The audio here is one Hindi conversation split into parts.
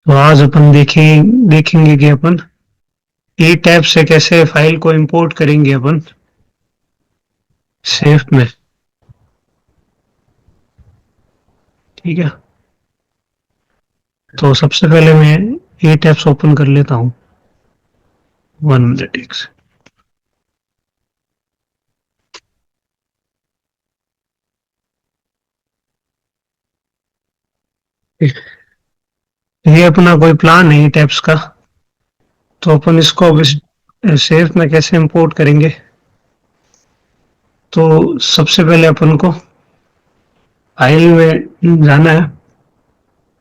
तो आज अपन देखेंगे कि अपन ई टैब से कैसे फाइल को इंपोर्ट करेंगे अपन सेफ में। ठीक है, तो सबसे पहले मैं ई टैब्स ओपन कर लेता हूँ। 1 मिनट एक से। ये अपना कोई प्लान है ई टैब्स का, तो अपन इसको अब सेफ में कैसे इंपोर्ट करेंगे। तो सबसे पहले अपन को फाइल में जाना है।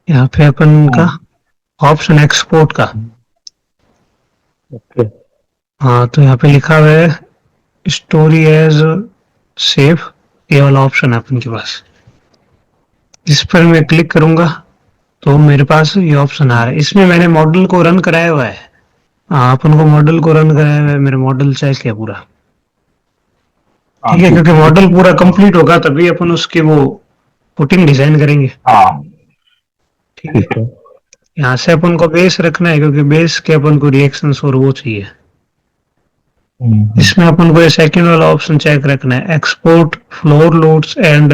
यहाँ पे अपन का हाँ। ऑप्शन एक्सपोर्ट का। ओके। हाँ, तो यहाँ पे लिखा हुआ है स्टोरी एज सेफ। ये वाला ऑप्शन है अपन के पास। जिस पर मैं क्लिक करूंगा तो मेरे पास ये ऑप्शन आ रहा है। इसमें मैंने मॉडल को रन कराया हुआ है। हाँ, अपन को मॉडल को रन कराया हुआ है, मेरा मॉडल चेक है पूरा। हाँ, ठीक है, ठीक क्योंकि है। मॉडल पूरा कंप्लीट होगा तभी अपन उसकी वो पुटिंग डिजाइन करेंगे। हाँ, ठीक है, ठीक है। यहाँ से अपन को बेस रखना है क्योंकि बेस के अपन को रिएक्शंस और वो चाहिए। हम्म। इसमें अपन को ये सेकंड वाला ऑप्शन चेक रखना है, export floor loads and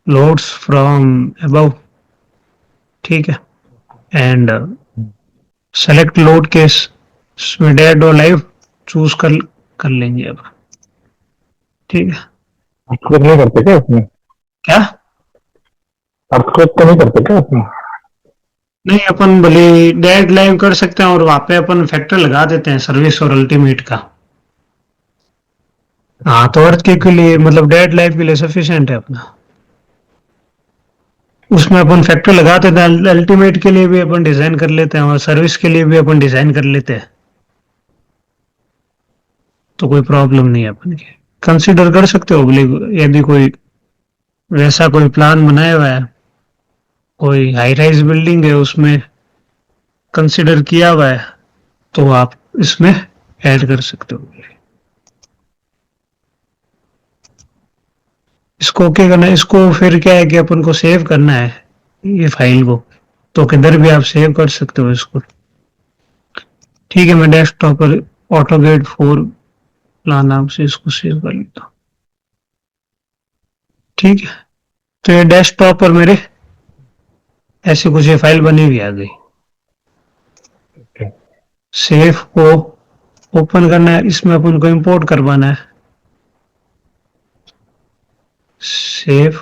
loads from above. ठीक है, एंड सेलेक्ट लोड केस इसमें डेड और लाइव चूज कर लेंगे अब। ठीक है, अर्थक्वेक नहीं करते क्या उसमें? क्या? अर्थक्वेक तो नहीं करते क्या उसमें? नहीं, अपन भले डेड लाइव कर सकते हैं और वहां पे अपन फैक्टर लगा देते हैं सर्विस और अल्टीमेट का। हाँ, तो अर्थ के लिए मतलब डेड लाइव के लिए सफिशिएंट है अपना। उसमें अपन फैक्टर लगा देते हैं, अल्टीमेट के लिए भी अपन डिजाइन कर लेते हैं और सर्विस के लिए भी अपन डिजाइन कर लेते हैं। तो कोई प्रॉब्लम नहीं है अपन के। कंसिडर कर सकते हो भले, यदि कोई वैसा कोई प्लान बनाया हुआ है, कोई हाई राइज बिल्डिंग है उसमें कंसिडर किया हुआ है, तो आप इसमें ऐड कर सकते हो। इसको ओके करना है। इसको फिर क्या है कि अपन को सेव करना है ये फाइल को, तो किधर भी आप सेव कर सकते हो इसको। ठीक है, मैं डेस्कटॉप पर ऑटोगेट 4 प्लान नाम से इसको सेव कर लेता हूँ। ठीक है, तो ये डेस्कटॉप पर मेरे ऐसी कुछ ये फाइल बनी हुई आ गई। ओके। सेव को ओपन करना है, इसमें अपन को इंपोर्ट करवाना है। सेव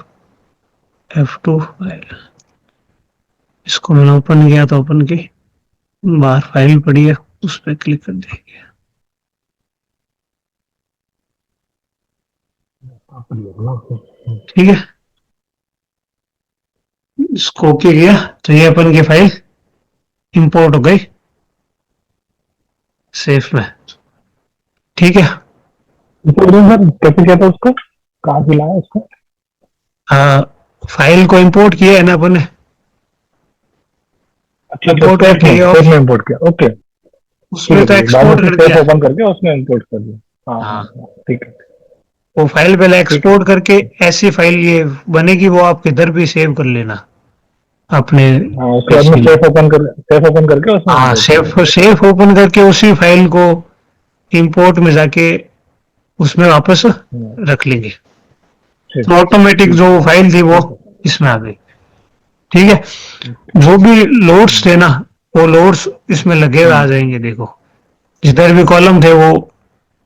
F2 फाइल, इसको मैंने ओपन किया तो ओपन की बाहर फाइल पड़ी है, उस पर क्लिक कर देंगे। ठीक है, इसको ओके किया तो ये अपन की फाइल इंपोर्ट हो गई सेफ में। ठीक है, सर कैसे किया था उसको? कहाँ से लाया उसको? फाइल को इंपोर्ट किया है ना अपन ने। अच्छा अच्छा, इंपोर्ट सेफ करके में ये सेफ में ऑप्शन, इम्पोर्ट किया। ओके। ठीक उसमें है तो ठीक है, बाद में एक्सपोर्ट फिर कर सेफ दिया। ओपन करके उसमें इम्पोर्ट कर दिया। हाँ हाँ हाँ, हाँ, ठीक है। वो फाइल पहले ठीक है। एक्सपोर्ट करके ऐसी फाइल ये बनेगी, वो आप किधर भी सेव कर लेना अपने हाँ, उसके बाद में पीसी में। सेफ ओपन करके उसमें हाँ, इम्पोर्ट कर सेफ देना। सेफ ओपन करके उसी फाइल को इंपोर्ट में जाके उसमें वापस हम्म, रख लेंगे। ठीक तो ऑटोमेटिक ठीक जो है। फाइल थी वो ठीक है। इसमें आ गई। ठीक है, जो भी लोड्स थे ना, वो लोड्स इसमें लगे हुए आ हम्म, जाएंगे। देखो, जिधर भी कॉलम थे वो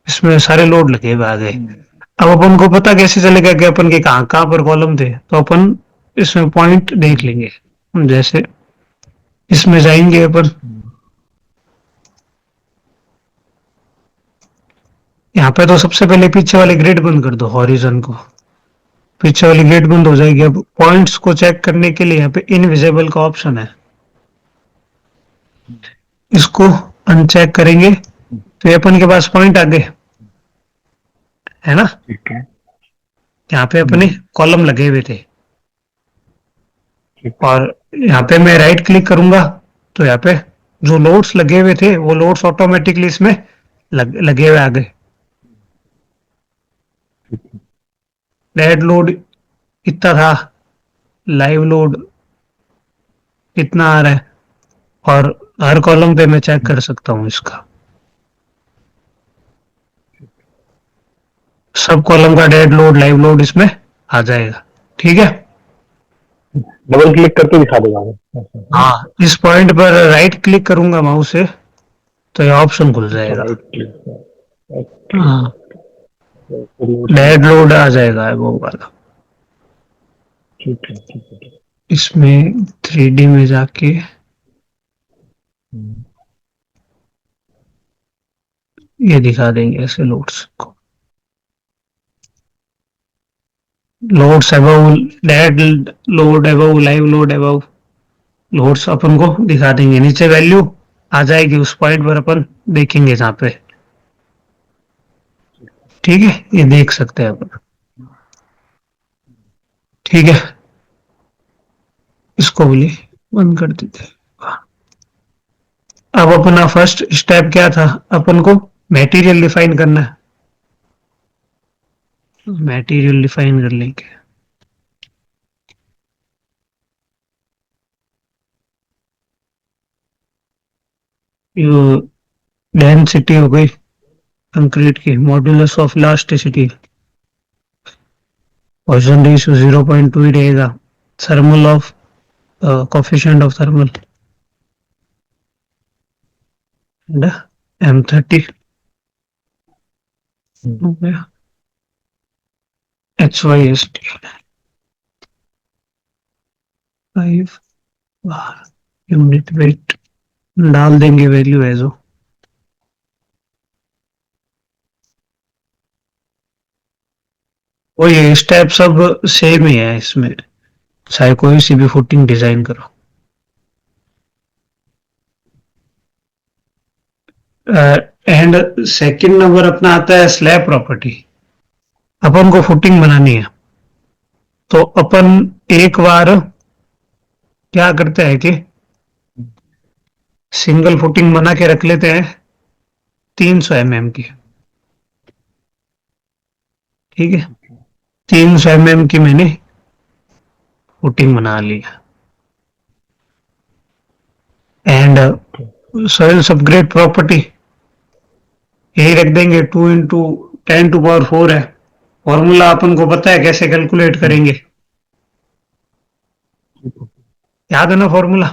इसमें सारे लोड लगे हुए आ गए। हम्म, अब अपन को पता कैसे चलेगा कि अपन के कहाँ कहाँ पर कॉलम थे, तो अपन इसमें पॉइंट देख हम्म, लेंगे। जैसे इसमें जाएंगे अपन, हम्म, यहाँ पे तो सबसे पहले पीछे वाले ग्रिड बंद कर दो, हॉरिजन को। पीछे वाली ग्रिड बंद हो जाएगी। अब पॉइंट्स को चेक करने के लिए यहाँ पे इनविजिबल का ऑप्शन है, इसको अनचेक करेंगे तो ये अपन के पास पॉइंट आ गए, है ना। ठीक है। यहाँ पे अपने हम्म, कॉलम लगे हुए थे। ठीक है। और यहाँ पे मैं राइट क्लिक करूंगा तो यहाँ पे जो लोड्स लगे हुए थे वो लोड्स ऑटोमेटिकली इसमें लगे हुए आ गए। ठीक है। डेड लोड इतना था, लाइव लोड इतना आ रहा है। और हर कॉलम पे मैं चेक कर सकता हूँ इसका, सब कॉलम का डेड लोड लाइव लोड इसमें आ जाएगा। ठीक है, डबल क्लिक करके दिखा देगा वो ऐसा, है ना? हाँ इस पॉइंट पर राइट क्लिक करूंगा माउस से तो ये ऑप्शन खुल अच्छा, जाएगा। Right click. हाँ, डेड लोड आ जाएगा वो वाला। ठीक है, ठीक है, ठीक है। इसमें 3D में जाके हम्म, ये दिखा देंगे ऐसे लोड्स को, loads above, dead load above, live load above, loads अपन को दिखा देंगे। नीचे वैल्यू आ जाएगी उस पॉइंट पर अपन देखेंगे जहाँ पे। ठीक है, ये देख सकते हैं अपन। ठीक है, इसको बोलिए बंद कर देते हैं। अब अपना फर्स्ट स्टेप क्या था, अपन को मटेरियल डिफाइन करना है। मटेरियल डिफाइन कर लेंगे। ये डेंसिटी हो गई कंक्रीट की, modulus of elasticity Poisson ratio 0.2 ही रहेगा, thermal of coefficient of thermal M30 हो गया, HYST 5 यूनिट वेट डाल देंगे वैल्यू एज हो। वो ये स्टेप सब सेम ही है इसमें, चाहे कोई सी भी फुटिंग डिजाइन करो। एंड सेकंड नंबर अपना आता है स्लैब प्रॉपर्टी। अपन को फुटिंग बनानी है तो अपन एक बार क्या करते हैं कि सिंगल फुटिंग बना के रख लेते हैं 300 mm की। ठीक है, 300 mm की मैंने फुटिंग बना ली एंड सॉइल सबग्रेड प्रॉपर्टी यही रख देंगे, 2 × 10⁴ है। फॉर्मूला अपन को पता है कैसे कैलकुलेट करेंगे, याद है ना फॉर्मूला,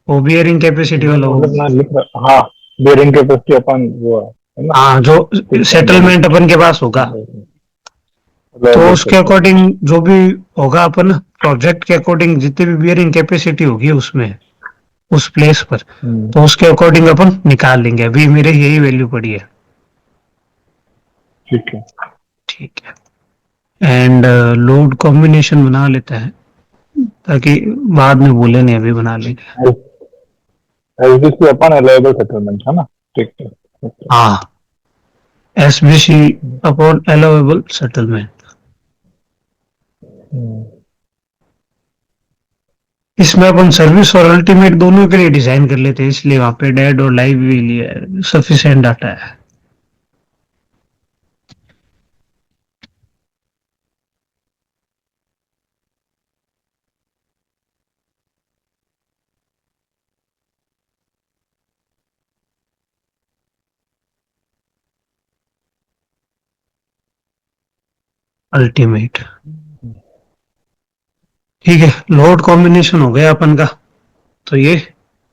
वो बियरिंग कैपेसिटी वाला वो। मतलब मैं लिख रहा, हाँ, बेरिंग कैपेसिटी अपन वो है ना, हाँ, जो सेटलमेंट अपन के पास होगा तो उसके अकॉर्डिंग जो भी होगा अपन प्रोजेक्ट के अकॉर्डिंग जितनी भी बियरिंग कैपेसिटी होगी उसमें उस प्लेस पर, तो उसके अकॉर्डिंग अपन निकाल लेंगे। अभी मेरे यही वैल्यू पड़ी है। ठीक है, ठीक है, एंड लोड कॉम्बिनेशन बना लेता है ताकि बाद में बोले नहीं, अभी बना लेंगे। एसबीसी अपन अलाइबल सेटलमेंट है ना, ठीक है। हाँ, SBC अपॉन अलाउएबल सेटलमेंट। इसमें अपन सर्विस और अल्टीमेट दोनों के लिए डिजाइन कर लेते हैं, इसलिए वहां पे डेड और लाइव भी लिए सफिशिएंट डाटा है। अल्टीमेट, ठीक है, लोड कॉम्बिनेशन हो गया अपन का, तो ये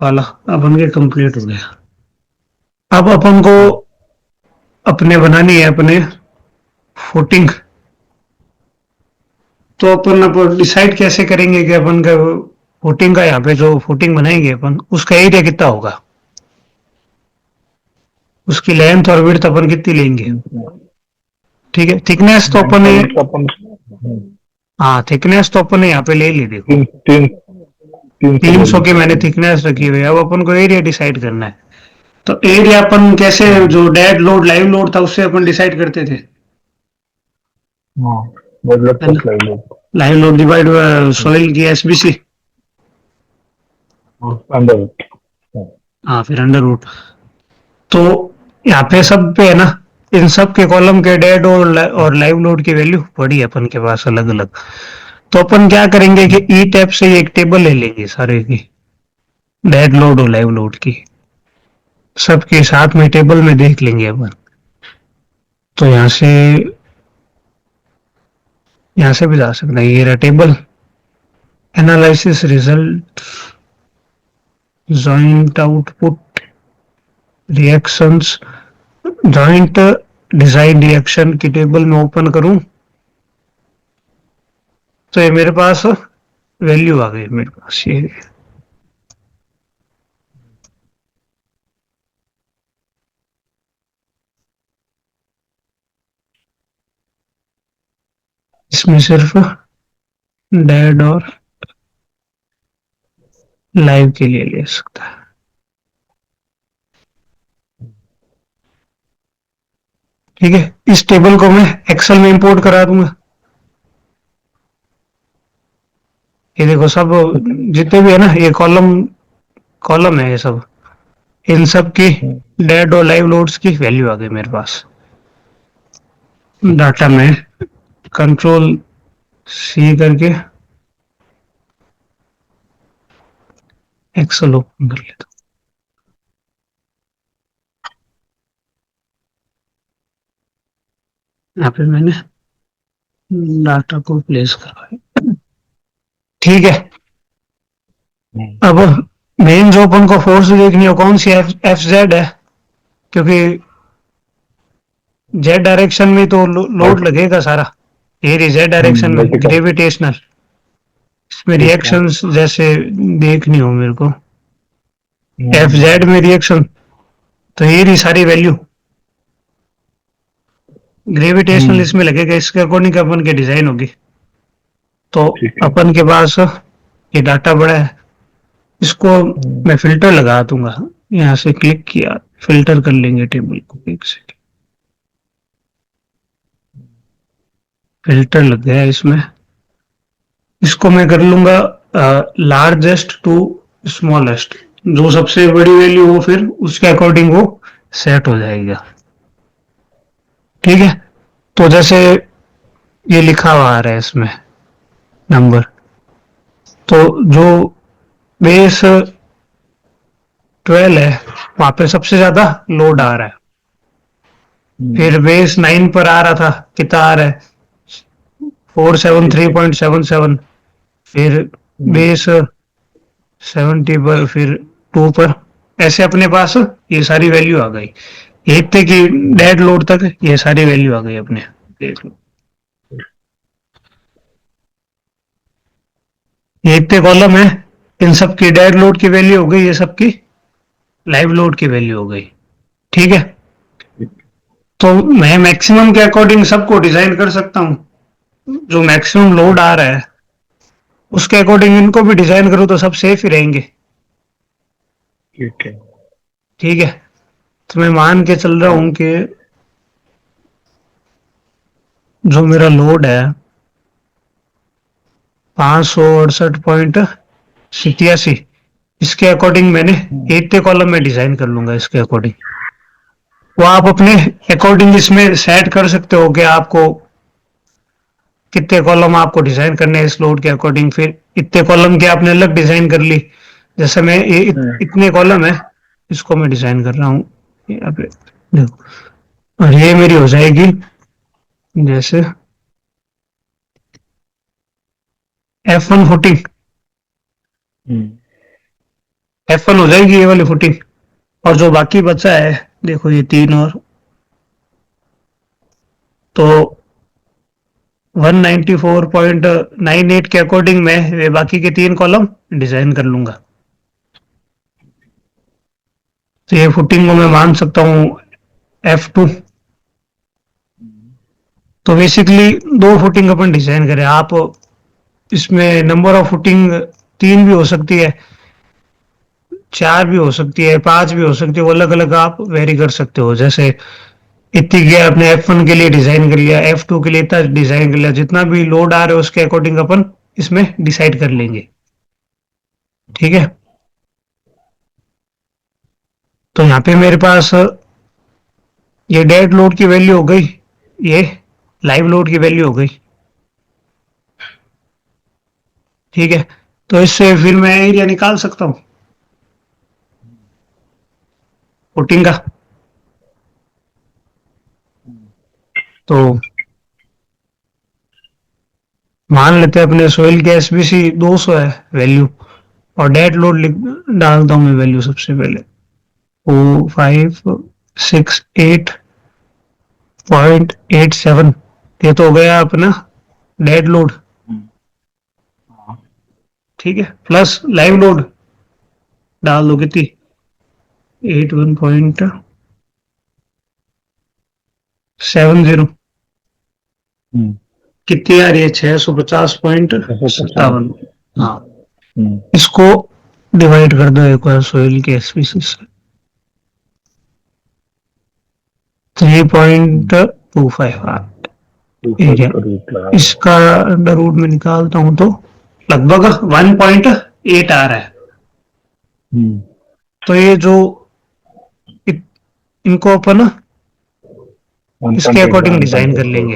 वाला अपन के कंप्लीट हो गया। अब अपन को अपने बनानी है अपने फुटिंग, तो अपन डिसाइड कैसे करेंगे कि अपन का फुटिंग का, यहाँ पे जो फुटिंग बनाएंगे अपन उसका एरिया कितना होगा, उसकी लेंथ और विड्थ अपन कितनी लेंगे। ठीक है, थिकनेस तो अपन ने, हाँ थिकनेस तो अपन ने यहाँ पे ले ली, देखो 300 की मैंने थिकनेस रखी हुई है। अब अपन को एरिया डिसाइड करना है, तो एरिया अपन कैसे, जो डेड लोड लाइव लोड था उससे अपन डिसाइड करते थे, लाइव लोड डिवाइड सॉइल की SBC, अंडर, हाँ फिर अंडर रूट। तो यहाँ पे सब पे है ना, इन सब के कॉलम के डेड और लाइव लोड की वैल्यू पड़ी है अपन के पास अलग अलग। तो अपन क्या करेंगे कि ई टैब से एक टेबल ले लेंगे सारे की, डेड लोड और लाइव लोड की सबके साथ में टेबल में देख लेंगे अपन। तो यहाँ से भी जा सकते हैं। ये रहा table, analysis result, joint output, reactions, joint design reaction की टेबल में ओपन करूं तो ये मेरे पास वैल्यू आ गई मेरे पास। ये इसमें सिर्फ डेड और लाइव के लिए ले सकता है। ठीक है, इस टेबल को मैं एक्सेल में इंपोर्ट करा दूंगा। ये देखो सब जितने भी है ना, ये कॉलम कॉलम है, ये सब इन सब की डेड और लाइव लोड्स की वैल्यू आ गई मेरे पास। डाटा में कंट्रोल सी करके एक्सेल ओपन कर लेता हूँ। यहाँ पे मैंने डाटा को प्लेस करवाया। ठीक है, अब मेन जो अपन को फोर्स देखनी है कौन सी, एफ जेड है, क्योंकि जेड डायरेक्शन में तो लोड लगेगा सारा। ये जेड डायरेक्शन में ग्रेविटेशनल, इसमें रिएक्शंस जैसे देखनी हो मेरे को, एफ जेड में रिएक्शन, तो ये रही सारी वैल्यू ग्रेविटेशनल इसमें लगेगा। इसके अकॉर्डिंग अपन की डिजाइन होगी। तो अपन के पास ये डाटा बड़ा है, इसको मैं फिल्टर लगा दूंगा। यहाँ से क्लिक किया, फिल्टर कर लेंगे टेबल को। एक सेकेंड, फिल्टर लग गया इसमें। इसको मैं कर लूंगा लार्जेस्ट टू स्मॉलेस्ट, जो सबसे बड़ी वैल्यू हो फिर उसके अकॉर्डिंग वो सेट हो जाएगा। ठीक है, तो जैसे ये लिखा हुआ आ रहा है इसमें नंबर, तो जो बेस 12 है वहां पे सबसे ज्यादा लोड आ रहा है। फिर बेस 9 पर आ रहा था, कितना आ रहा है 473.77। फिर बेस 70 पर, फिर 2 पर, ऐसे अपने पास ये सारी वैल्यू आ गई। एक थे कि डेड लोड तक ये सारी वैल्यू आ गई अपने। देख लो, एक थे कॉलम है, इन सब की डेड लोड की वैल्यू हो गई, ये सब की लाइव लोड की वैल्यू हो गई। ठीक है, तो मैं मैक्सिमम के अकॉर्डिंग सबको डिजाइन कर सकता हूँ। जो मैक्सिमम लोड आ रहा है उसके अकॉर्डिंग इनको भी डिजाइन करूँ तो सब सेफ ही रहेंगे। ठीक है। ठीक है, तो मैं मान के चल रहा हूँ कि जो मेरा लोड है 568.87, इसके अकॉर्डिंग मैंने एट्थ कॉलम में डिजाइन कर लूंगा। इसके अकॉर्डिंग वो आप अपने अकॉर्डिंग इसमें सेट कर सकते हो कि आपको कितने कॉलम आपको डिजाइन करने हैं इस लोड के अकॉर्डिंग। फिर इतने कॉलम की आपने अलग डिजाइन कर ली। जैसे मैं ये इतने कॉलम है, इसको मैं डिजाइन कर रहा हूँ यहाँ पे देखो, और ये मेरी हो जाएगी जैसे F1 फुटिंग, F1 हो जाएगी ये वाली फुटिंग। और जो बाकी बचा है देखो ये 3 और, तो 194.98 के अकॉर्डिंग मैं ये बाकी के 3 कॉलम डिजाइन कर लूंगा। तो ये फुटिंग को मैं मान सकता हूँ F2। तो बेसिकली 2 फुटिंग अपन डिजाइन करें। आप इसमें नंबर ऑफ फुटिंग 3 भी हो सकती है, 4 भी हो सकती है, 5 भी हो सकती है, वो अलग अलग आप वेरी कर सकते हो। जैसे इतनी गया आपने F1 के लिए डिजाइन कर लिया, F2 के लिए इतना डिजाइन कर लिया, जितना भी लोड आ रहा है उसके अकॉर्डिंग अपन इसमें डिसाइड कर लेंगे। ठीक है, तो यहाँ पे मेरे पास ये डेड लोड की वैल्यू हो गई, ये लाइव लोड की वैल्यू हो गई। ठीक है, तो इससे फिर मैं एरिया निकाल सकता हूँ। फुटिंग का। तो मान लेते हैं अपने सोइल के एसबीसी 200 है वैल्यू, और डेड लोड डालता हूँ मैं वैल्यू सबसे पहले 4568.87। ये तो हो गया अपना डेड लोड, ठीक है, प्लस लाइव लोड डाल दो कितनी 81.70, कितनी आ रही है 650.57। हाँ, इसको डिवाइड कर दो एक बार सोइल के एसपीसी से 3.25 एरिया। इसका अंडर रूट में निकालता हूं तो लगभग 1.8 आ रहा है। तो ये जो इनको अपन इसके अकॉर्डिंग डिजाइन कर लेंगे,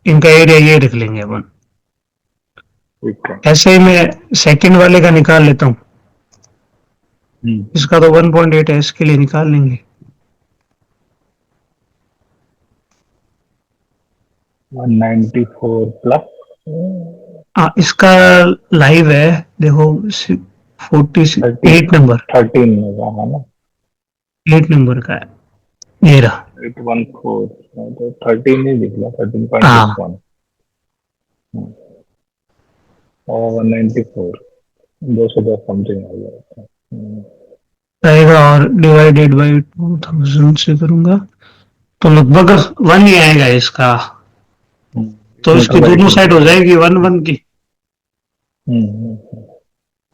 इनका एरिया ये रख लेंगे अपन। ऐसे ही मैं सेकंड वाले का निकाल लेता हूँ, इसका तो 1.8 है, इसके लिए निकाल लेंगे 194 प्लस। हाँ, इसका लाइव है देखो 48 नंबर, 13 होगा ना, 8 नंबर का है ये रहा। 814 तो 13 ही दिख रहा, 13.61 हाँ और 194 210 समथिंग आ गया। रहेगा, और डिवाइडेड बाय 2000 से करूंगा तो लगभग 1 ही आएगा इसका। तो इसकी दोनों साइड हो जाएगी 1 की,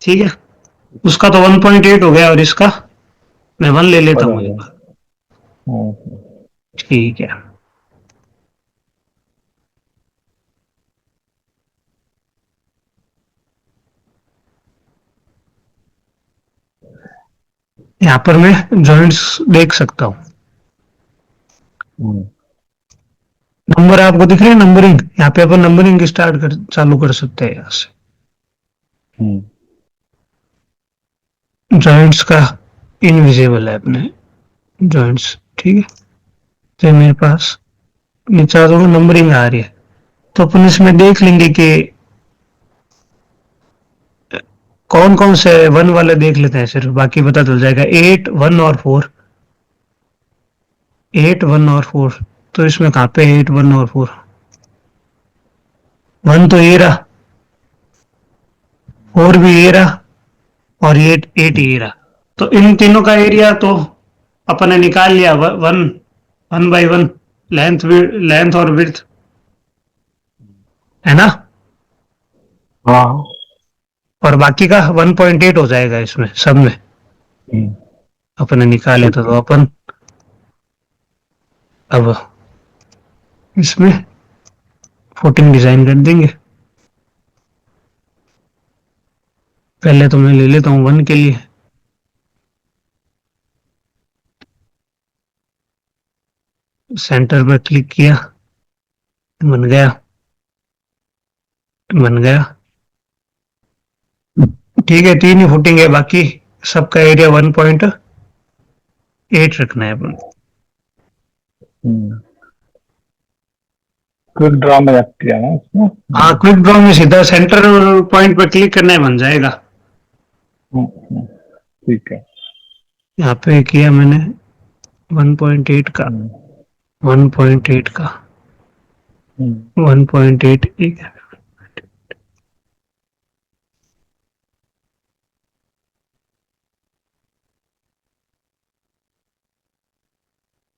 ठीक है। उसका तो 1.8 हो गया और इसका मैं 1 ले लेता हूँ एक बार, ठीक है। यहाँ पर मैं जॉइंट्स देख सकता हूँ, नंबर आपको दिख रहे हैं, नंबरिंग यहाँ पे अपन नंबरिंग स्टार्ट कर चालू कर सकते हैं यहाँ से। जॉइंट्स का इनविजिबल है अपने जॉइंट्स, ठीक है। तो मेरे पास नीचे आ जाऊंगा, नंबरिंग आ रही है, तो अपन इसमें देख लेंगे कि कौन कौन से 1 वाले देख लेते हैं सिर्फ, बाकी पता चल जाएगा। 8, 1 और 4, 8, 1 और 4, तो इसमें कहाँ पे 8, 1 और 4, 1 तो ये रहा, 4 भी ये रहा, और 8 ये रहा। तो इन तीनों का एरिया तो अपन ने निकाल लिया, 1 बाई 1 लेंथ और विड्थ, है ना। हाँ, और बाकी का 1.8 हो जाएगा इसमें सब में, अपन ने निकाले तो अपन अब इसमें फुटिंग डिजाइन कर देंगे। पहले तो मैं ले लेता हूँ 1 के लिए, सेंटर पर क्लिक किया, बन गया, बन गया, ठीक है। 3 ही फुटिंग है, बाकी सबका एरिया 1.8 रखना है अपन। क्विक ड्रॉ में रख दिया ना इसमें। हाँ, क्विक ड्रॉ में सीधा सेंटर पॉइंट पर क्लिक करना है, बन जाएगा। ठीक है, यहाँ पे किया मैंने 1.8 का, 1.8 का, 1.8 एक है।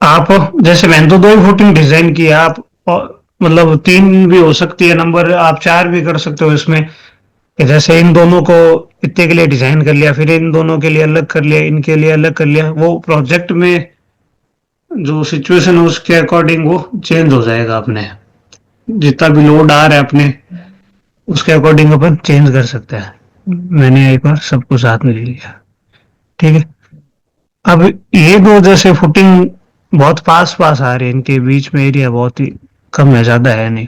आप जैसे मैंने तो 2 ही फुटिंग डिजाइन की है, आप मतलब 3 भी हो सकती है नंबर, आप 4 भी कर सकते हो इसमें, कि जैसे इन दोनों को इतने के लिए डिजाइन कर लिया, फिर इन दोनों के लिए अलग कर लिया, इनके लिए अलग कर लिया, वो प्रोजेक्ट में जो सिचुएशन है उसके अकॉर्डिंग वो चेंज हो जाएगा। अपने जितना भी लोड आ रहा है अपने उसके अकॉर्डिंग अपन चेंज कर सकते हैं। मैंने एक बार सबको साथ में ले लिया, ठीक है। अब ये दो जैसे फुटिंग बहुत पास पास आ रही है, इनके बीच में एरिया बहुत ही कम है, ज्यादा है नहीं,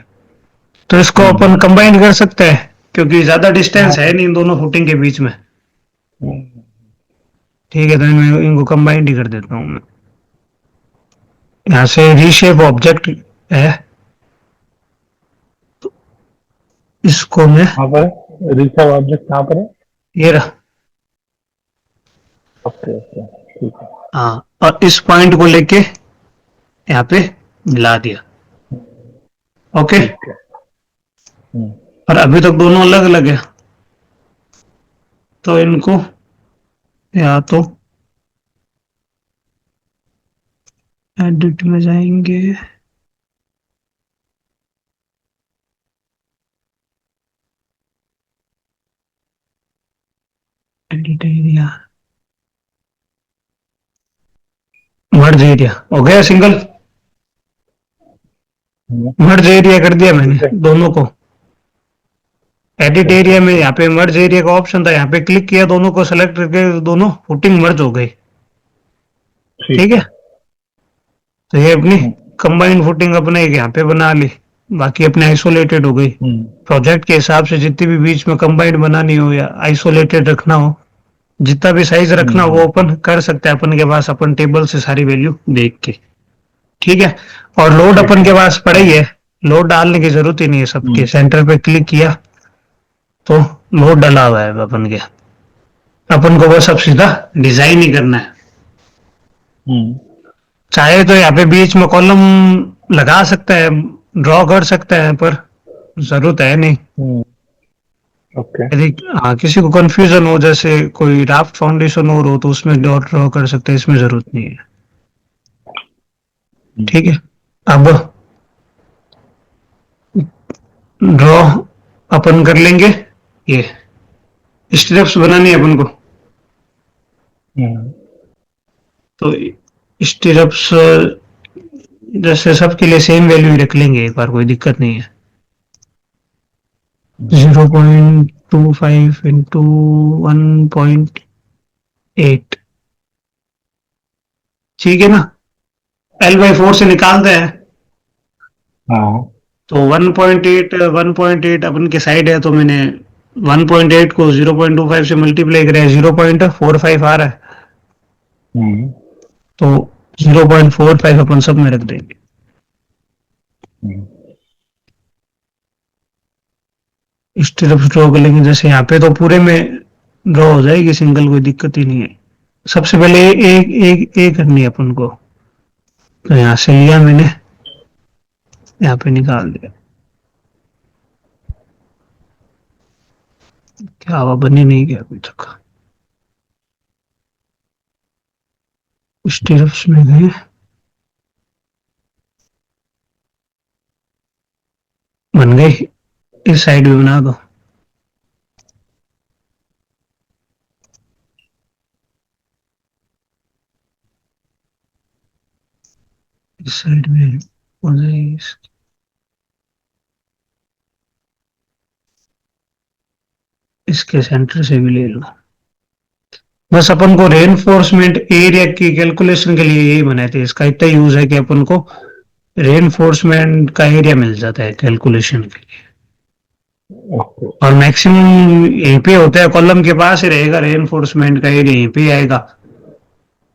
तो इसको अपन कंबाइन कर सकते हैं क्योंकि ज्यादा डिस्टेंस है नहीं इन दोनों फुटिंग के बीच में। ठीक है, तो इनको कंबाइंड ही कर देता हूँ मैं। यहाँ से रीशेप ऑब्जेक्ट है, इसको मैं कहाँ पर है रिसेव ऑब्जेक्ट कहाँ पर है? ये रहा। ओके ओके ठीक है। हाँ, और इस पॉइंट को लेके यहाँ पे मिला दिया। ओके, ठीक है। और अभी तक दोनों अलग अलग है, तो इनको या तो एडिट में जाएंगे, एडिट एरिया, मर्ज एरिया हो गया सिंगल, मर्ज एरिया कर दिया मैंने ठीक है। दोनों को। एडिट एरिया में यहाँ पे मर्ज एरिया का ऑप्शन था, यहाँ पे क्लिक किया, दोनों को सेलेक्ट करके दोनों फुटिंग मर्ज हो गई। ठीक है, तो ये अपनी कंबाइंड फुटिंग अपने यहाँ पे बना ली, बाकी अपने आइसोलेटेड हो गई। प्रोजेक्ट के हिसाब से जितनी भी बीच में कंबाइंड बनानी हो या आइसोलेटेड रखना हो, जितना भी साइज रखना हो वो अपन कर सकते हैं अपन के पास, अपन टेबल से सारी वैल्यू देख के। ठीक है, और लोड अपन के पास पड़ा ही है, लोड डालने की जरूरत ही नहीं है। सबके सेंटर पे क्लिक किया तो लोड डाला हुआ है अपन के, अपन को बस अब सीधा डिजाइन ही करना है। चाहे तो यहाँ पे बीच में कॉलम लगा सकते हैं, ड्रॉ कर सकते हैं, पर जरूरत है नहीं। ओके यदि हाँ किसी को कंफ्यूजन हो, जैसे कोई राफ्ट फाउंडेशन हो तो उसमें डॉट ड्रॉ कर सकते हैं, इसमें जरूरत नहीं है। ठीक है, अब ड्रॉ अपन कर लेंगे, ये स्ट्रिप्स बनानी है अपन को, तो स्टिरप्स जैसे सबके लिए सेम वैल्यू ही रख लेंगे एक बार, कोई दिक्कत नहीं है। 0.25 इंटू 1.8, ठीक है ना। L/4 से निकालते हैं, तो 1.8 अपन के साइड है, तो मैंने 1.8 को 0.25 से मल्टीप्लाई करें, 0.45 आ रहा है, तो 0.45 अपन सब में रख देंगे। स्टिरप्स ड्रॉ कर लेंगे, जैसे यहाँ पे तो पूरे में ड्रॉ हो जाएगी सिंगल, कोई दिक्कत ही नहीं है। सबसे पहले एक एक एक करनी है अपन को, तो यहाँ से लिया मैंने, यहाँ पे निकाल दिया। क्या हवा बनी नहीं गया अभी तक, स्टिरप्स में गए, बन गई। इस साइड भी बना दो, इस साइड में हो जाएगी, इसके सेंटर से भी ले लो। बस अपन को रेनफोर्समेंट एरिया की कैलकुलेशन के लिए यही बनाए थे, इसका इतना यूज है कि अपन को रेनफोर्समेंट का एरिया मिल जाता है कैलकुलेशन के लिए, और मैक्सिमम यहीं पे होता है, कॉलम के पास ही रहेगा रेनफोर्समेंट का एरिया, यहीं पे ही आएगा,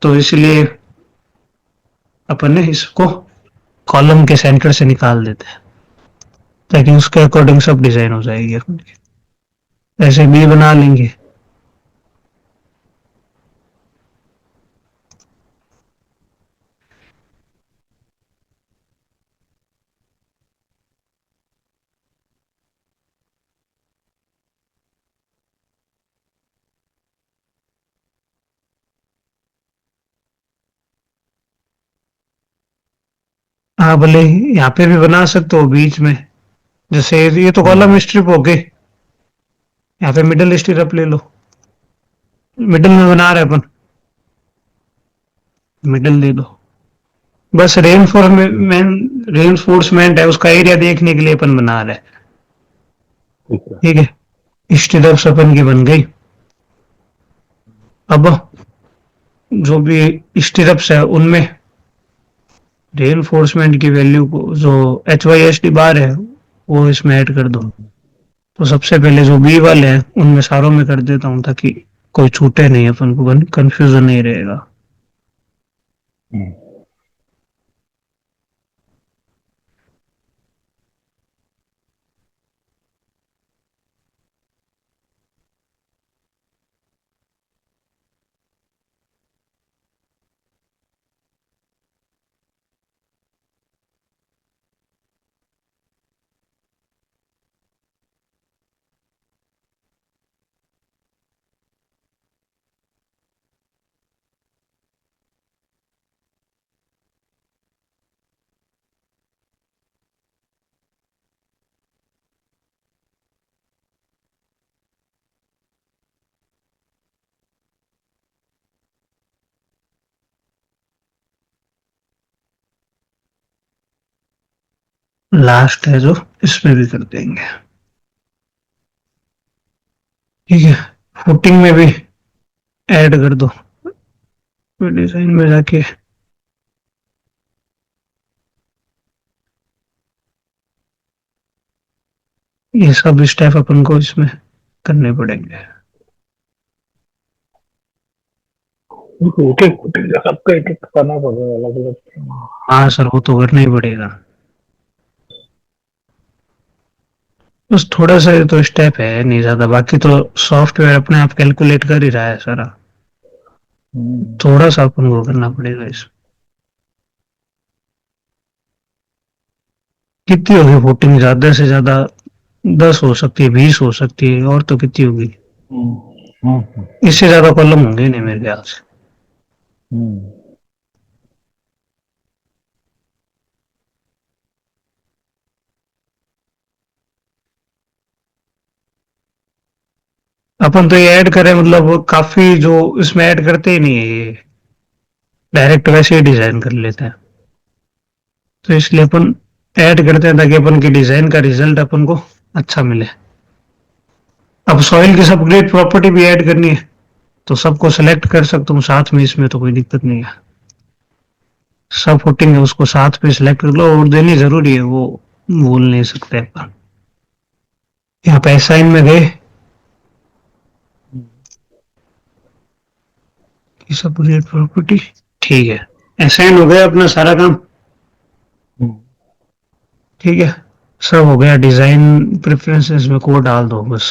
तो इसलिए अपन ने इसको कॉलम के सेंटर से निकाल देते हैं, ताकि उसके अकॉर्डिंग सब डिजाइन हो जाएगी अपन की। ऐसे भी बना लेंगे। हाँ, भले यहाँ पे भी बना सकते हो बीच में, जैसे ये तो कॉलम स्ट्रिप हो गई, यहाँ पे मिडल स्ट्रिप ले लो, मिडल में बना रहे अपन, मिडल दे दो। बस रेनफोर्समेंट है, उसका एरिया देखने के लिए अपन बना रहे हैं। ठीक है, स्टिरप्स अपन की बन गई। अब जो भी स्टिरप्स है उनमें रेनफोर्समेंट की वैल्यू को, जो HYSD बार है वो इसमें ऐड कर दो। तो सबसे पहले जो बी वाले हैं उनमें सारों में कर देता हूँ, ताकि कोई छूटे नहीं, अपन को कंफ्यूजन नहीं रहेगा। लास्ट है जो, इसमें भी कर देंगे। ठीक है, फुटिंग में भी ऐड कर दो, डिजाइन में जाके। ये सब स्टेप अपन को इसमें करने पड़ेंगे। एक एक सबका एक एक करना पड़ेगा अलग अलग। हाँ सर, वो तो करना ही पड़ेगा। बस थोड़ा सा ये तो स्टेप है, नहीं ज्यादा, बाकी तो सॉफ्टवेयर अपने आप कैलकुलेट कर ही रहा है सारा। थोड़ा सा अपन को करना पड़ेगा इसमें। कितनी होगी वोटिंग? ज्यादा से ज्यादा 10 हो सकती है, 20 हो सकती है, और तो कितनी होगी? इससे ज्यादा कॉलम होंगे नहीं मेरे ख्याल से। अपन तो ये ऐड करें, मतलब काफी जो इसमें ऐड करते ही नहीं है ये, डायरेक्ट वैसे ही डिजाइन कर लेते हैं। तो इसलिए अपन ऐड करते हैं ताकि अपन की डिजाइन का रिजल्ट अपन को अच्छा मिले। अब सॉइल की सब ग्रेड प्रॉपर्टी भी ऐड करनी है, तो सबको सेलेक्ट कर सकता हूँ साथ में, इसमें तो कोई दिक्कत नहीं है। सब फुटिंग है उसको साथ में सिलेक्ट कर लो, और देनी जरूरी है, वो भूल नहीं सकते अपन। यहाँ पे असाइन में गए, सब ग्रेड प्रॉपर्टी, ठीक है, असाइन हो गया अपना सारा काम। ठीक है, सब हो गया। डिजाइन प्रेफरेंसेस में कोड डाल दो बस,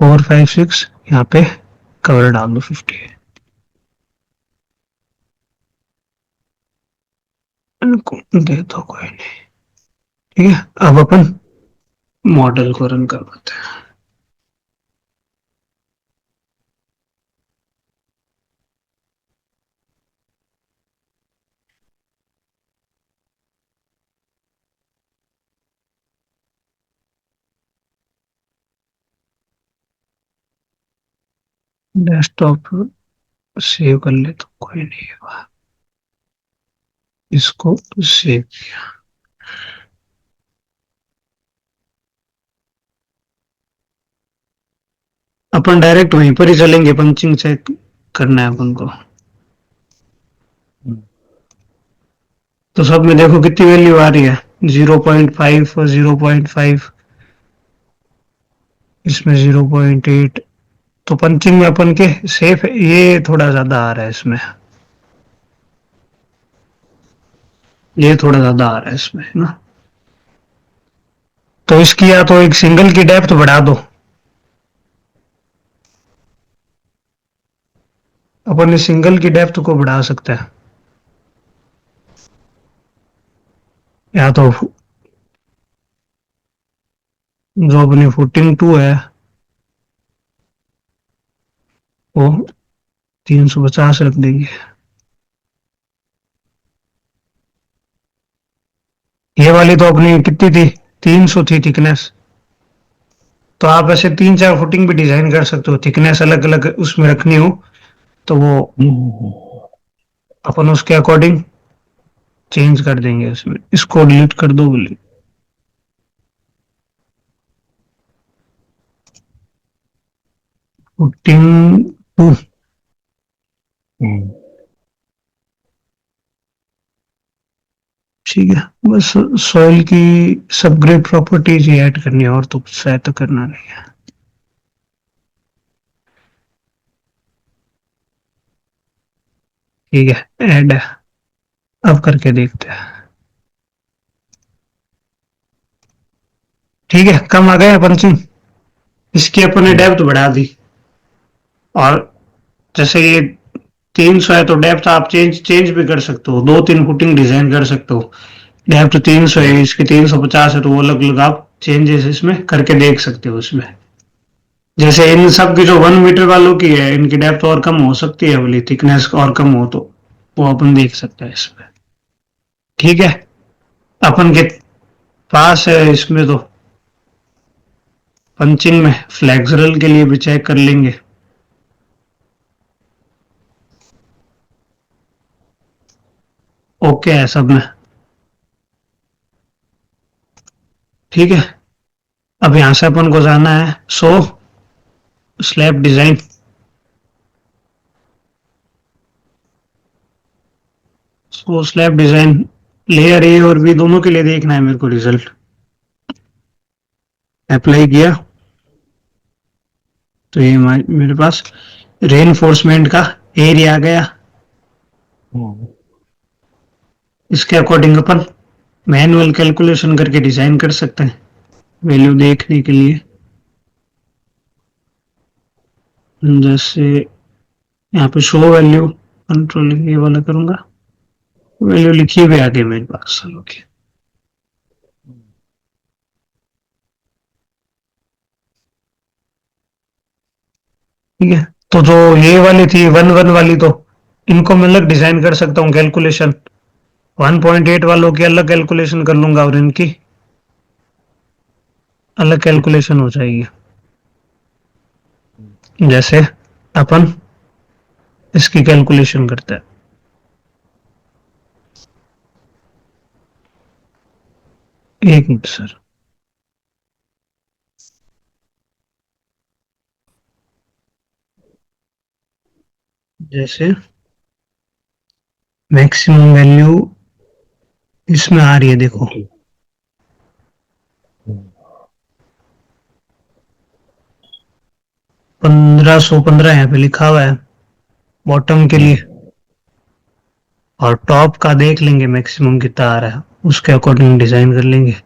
456, यहाँ पे कवर डाल दो 50। दे दो, कोई नहीं। ठीक है, अब अपन मॉडल को रन करवाते हैं। डेस्कटॉप सेव कर ले तो कोई नहीं है, इसको सेव किया। अपन डायरेक्ट वहीं पर ही चलेंगे, पंचिंग चेक करना है अपन को। तो सब में देखो कितनी वैल्यू आ रही है, 0.5 और 0.5, इसमें 0.8। तो पंचिंग में अपन के सेफ है, ये थोड़ा ज्यादा आ रहा है इसमें, ये थोड़ा ज्यादा आ रहा है इसमें, है ना। तो इसकी या तो एक सिंगल की डेप्थ बढ़ा दो, अपन इस सिंगल की डेप्थ को बढ़ा सकते हैं, या तो जो अपनी फुटिंग 2 है वो 350 रख देंगे। ये वाली तो अपनी कितनी थी, 300 थी थिकनेस। तो आप ऐसे 3-4 फुटिंग भी डिजाइन कर सकते हो, थिकनेस अलग अलग उसमें रखनी हो तो वो अपन उसके अकॉर्डिंग चेंज कर देंगे उसमें। इसको डिलीट कर दो बोले। फुटिंग 2, ठीक है। बस सॉइल की सब ग्रेड प्रॉपर्टीज ही ऐड करनी है, और तो कुछ शायद तो करना नहीं है। ठीक है, ऐड अब करके देखते हैं। ठीक है, कम आ गया पंचिंग। इसकी अपन ने डेप्थ बढ़ा दी, और जैसे ये 300 है तो डेप्थ आप चेंज चेंज भी कर सकते हो, 2-3 फुटिंग डिजाइन कर सकते हो। डेप्थ 300 है, इसकी 350 है, तो वो अलग अलग आप चेंजेस इसमें करके देख सकते हो इसमें। जैसे इन सब की जो 1 मीटर वालों की है, इनकी डेप्थ और कम हो सकती है, बोली थिकनेस और कम हो तो वो अपन देख सकते हैं इसमें। ठीक है, अपन के पास है इसमें तो पंचिंग में फ्लेक्सरल के लिए भी चेक कर लेंगे। ओके है सब में। ठीक है, अब यहां से अपन को जाना है show slab design. Show slab design layer A और बी दोनों के लिए देखना है मेरे को रिजल्ट। अप्लाई किया तो ये मेरे पास रेनफोर्समेंट का एरिया आ गया। इसके अकॉर्डिंग अपन मैनुअल कैलकुलेशन करके डिजाइन कर सकते हैं वैल्यू देखने के लिए। जैसे यहाँ पे शो वैल्यू, कंट्रोल ये वाला करूंगा, वैल्यू लिखी हुई आगे मेरे पास। ओके, ठीक है। तो जो ये वाली थी 1-1 वाली, तो इनको मैं अलग डिजाइन कर सकता हूँ कैलकुलेशन। 1.8 वालों की अलग कैलकुलेशन कर लूंगा और इनकी अलग कैलकुलेशन हो जाएगी। जैसे अपन इसकी कैलकुलेशन करते हैं। एक मिनट सर। जैसे मैक्सिमम वैल्यू इसमें आ रही है, देखो 1515 यहाँ पे लिखा हुआ है बॉटम के लिए, और टॉप का देख लेंगे मैक्सिमम कितना आ रहा है, उसके अकॉर्डिंग डिजाइन कर लेंगे।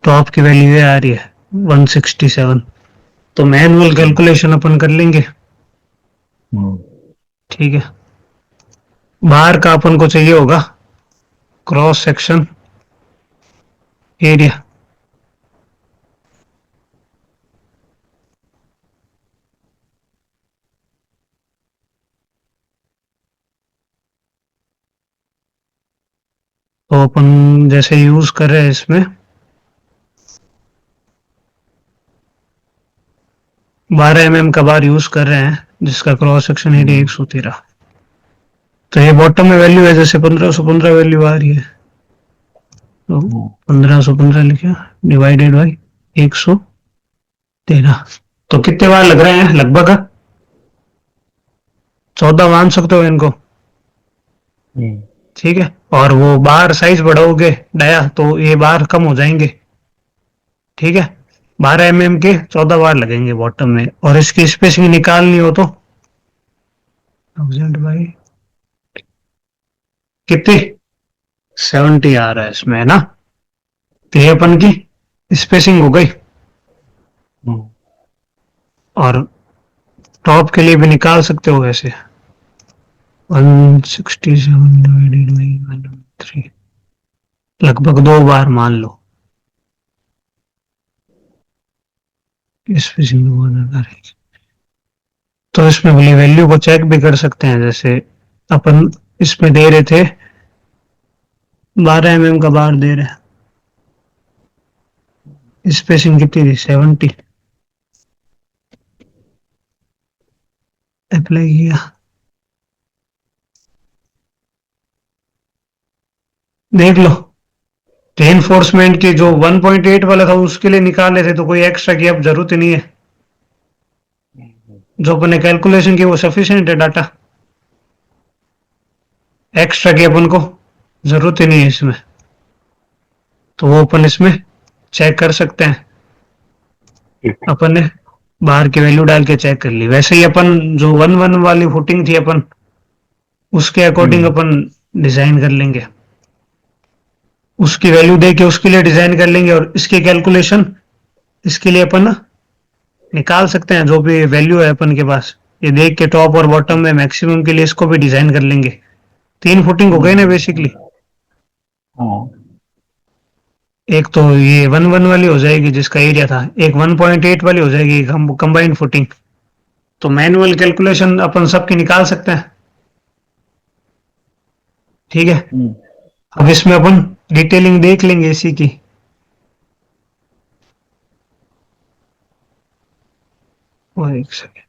टॉप की वैल्यू ये आ रही है 167, तो मैनुअल कैलकुलेशन अपन कर लेंगे। ठीक है, बाहर का अपन को चाहिए होगा क्रॉस सेक्शन एरिया। तो अपन जैसे यूज कर रहे हैं इसमें 12 mm का बार यूज कर रहे हैं, जिसका क्रॉस सेक्शन एरिया 113। तो ये बॉटम में वैल्यू है, जैसे 1515 वैल्यू आ रही है, तो 1515 लिखा डिवाइडेड बाई 113। तो कितने बार लग रहे हैं लगभग? 14 मान सकते हो इनको। ठीक है, और वो बार साइज बढ़ाओगे डाया तो ये बार कम हो जाएंगे। ठीक है, 12 mm के 14 बार लगेंगे बॉटम में, और इसकी स्पेसिंग निकालनी हो तो बाई कितनी 70 आ रहा है इसमें, है ना। तो ये अपन की स्पेसिंग हो गई, और टॉप के लिए भी निकाल सकते हो वैसे 167 डिवाइडेड बाई 113, लगभग 2 बार मान लो। स्पेसिंग बहुत ज्यादा रहेगी, तो इसमें वाली वैल्यू को चेक भी कर सकते हैं। जैसे अपन इसमें दे रहे थे 12 mm का बार दे रहे हैं, स्पेसिंग कितनी थी 70, अप्लाई किया, देख लो रेनफोर्समेंट के जो 1.8 वाला था उसके लिए निकाले थे, तो कोई एक्स्ट्रा की अब जरूरत ही नहीं है। जो अपने कैलकुलेशन की वो सफिशिएंट है डाटा, एक्स्ट्रा की अपन को जरूरत ही नहीं है इसमें। तो वो अपन इसमें चेक कर सकते हैं। अपन ने बाहर की वैल्यू डाल के चेक कर ली। वैसे ही अपन जो 1-1 वाली फुटिंग थी अपन उसके अकॉर्डिंग अपन डिजाइन कर लेंगे, उसकी वैल्यू दे के उसके लिए डिजाइन कर लेंगे, और इसकी कैलकुलेशन इसके लिए अपन निकाल सकते हैं, जो भी वैल्यू है अपन के पास, ये देख के टॉप और बॉटम में मैक्सिमम के लिए इसको भी डिजाइन कर लेंगे। 3 फुटिंग हो गई ना बेसिकली। हाँ एक तो ये 1-1 वाली हो जाएगी जिसका एरिया था, एक 1.8 वाली हो जाएगी कंबाइंड फुटिंग। तो मैनुअल कैलकुलेशन अपन सबकी निकाल सकते हैं, ठीक है। अब इसमें अपन डिटेलिंग देख लेंगे इसी की। और एक सेकेंड,